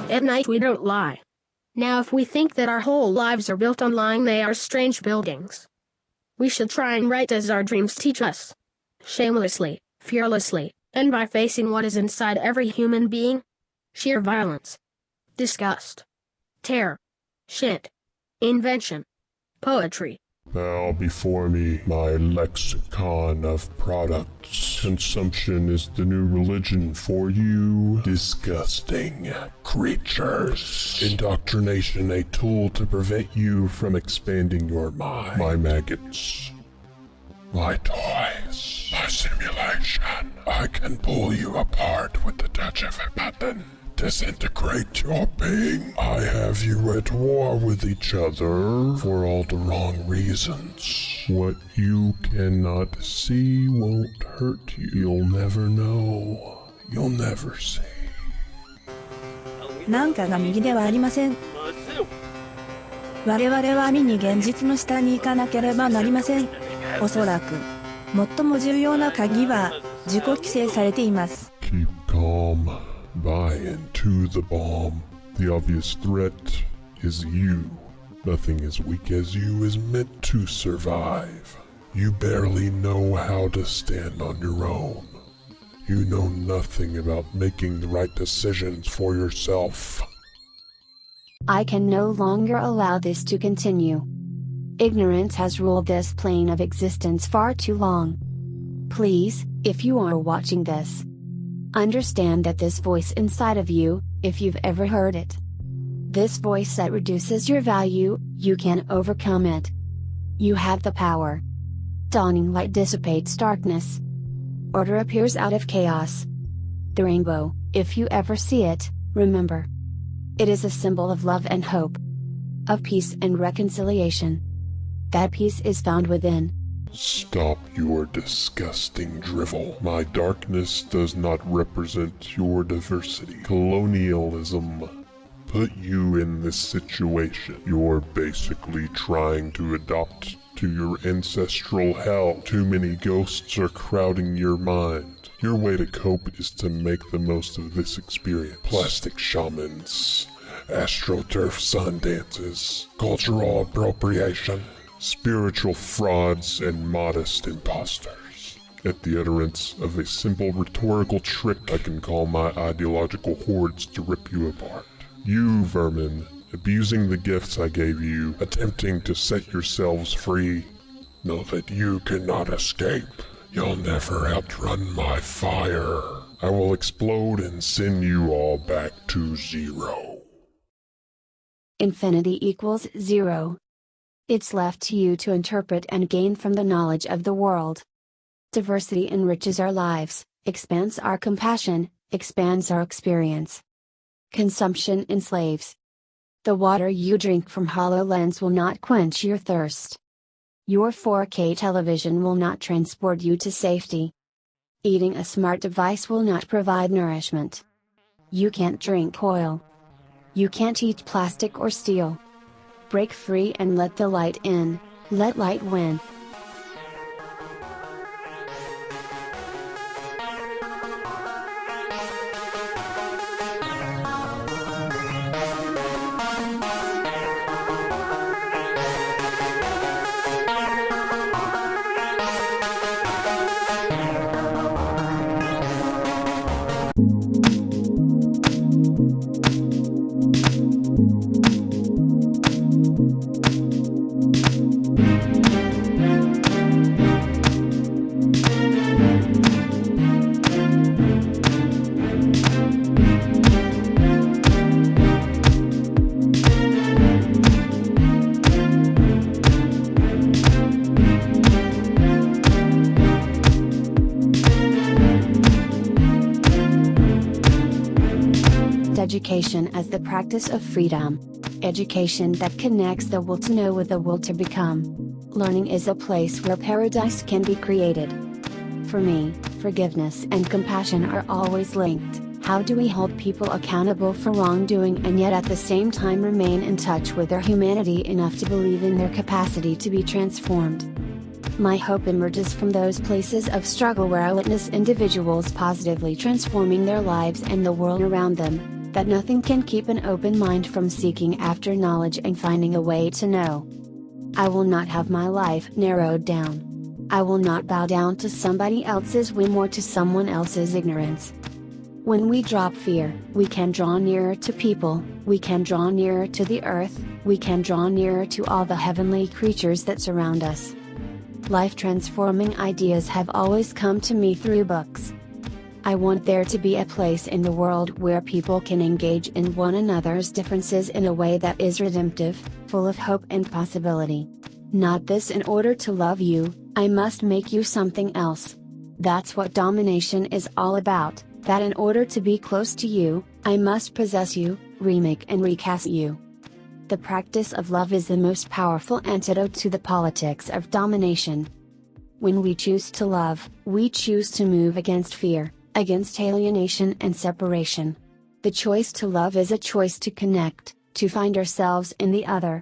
At night we don't lie. Now if we think that our whole lives are built on lying, they are strange buildings. We should try and write as our dreams teach us. Shamelessly, fearlessly, and by facing what is inside every human being. Sheer violence. Disgust. Terror. Shit. Invention. Poetry. Bow before me, my lexicon of products. Consumption is the new religion for you disgusting creatures. Indoctrination a tool to prevent you from expanding your mind. My maggots. My toys. My simulation. I can pull you apart with the touch of a button. Disintegrate your being. I have you at war with each other for all the wrong reasons. What you cannot see won't hurt you. You'll never know. You'll never see. なんかが右ではありません。我々は見に現実の下に行かなければなりません。おそらく、最も重要な鍵は自己規制されています。Keep calm. Buy into the bomb. The obvious threat is you. Nothing as weak as you is meant to survive. You barely know how to stand on your own. You know nothing about making the right decisions for yourself. I can no longer allow this to continue. Ignorance has ruled this plane of existence far too long. Please, if you are watching this, understand that this voice inside of you, if you've ever heard it, this voice that reduces your value, you can overcome it. You have the power. Dawning light dissipates darkness. Order appears out of chaos. The rainbow, if you ever see it, remember. It is a symbol of love and hope. Of peace and reconciliation. That peace is found within. Stop your disgusting drivel. My darkness does not represent your diversity. Colonialism put you in this situation. You're basically trying to adopt to your ancestral hell. Too many ghosts are crowding your mind. Your way to cope is to make the most of this experience. Plastic shamans, astroturf sun dances, cultural appropriation, spiritual frauds, and modest imposters. At the utterance of a simple rhetorical trick, I can call my ideological hordes to rip you apart. You, vermin, abusing the gifts I gave you, attempting to set yourselves free, know that you cannot escape. You'll never outrun my fire. I will explode and send you all back to zero. Infinity equals zero. It's left to you to interpret and gain from the knowledge of the world. Diversity enriches our lives, expands our compassion, expands our experience. Consumption enslaves. The water you drink from HoloLens will not quench your thirst. Your 4K television will not transport you to safety. Eating a smart device will not provide nourishment. You can't drink oil. You can't eat plastic or steel. Break free and let the light in. Let light win. education as the practice of freedom. Education that connects the will to know with the will to become. Learning is a place where paradise can be created. For me, forgiveness and compassion are always linked. How do we hold people accountable for wrongdoing and yet at the same time remain in touch with their humanity enough to believe in their capacity to be transformed? My hope emerges from those places of struggle where I witness individuals positively transforming their lives and the world around them, that nothing can keep an open mind from seeking after knowledge and finding a way to know. I will not have my life narrowed down. I will not bow down to somebody else's whim or to someone else's ignorance. When we drop fear, we can draw nearer to people, we can draw nearer to the earth, we can draw nearer to all the heavenly creatures that surround us. Life-transforming ideas have always come to me through books. I want there to be a place in the world where people can engage in one another's differences in a way that is redemptive, full of hope and possibility. Not this in order to love you, I must make you something else. That's what domination is all about, that in order to be close to you, I must possess you, remake and recast you. The practice of love is the most powerful antidote to the politics of domination. When we choose to love, we choose to move against fear, against alienation and separation. The choice to love is a choice to connect, to find ourselves in the other,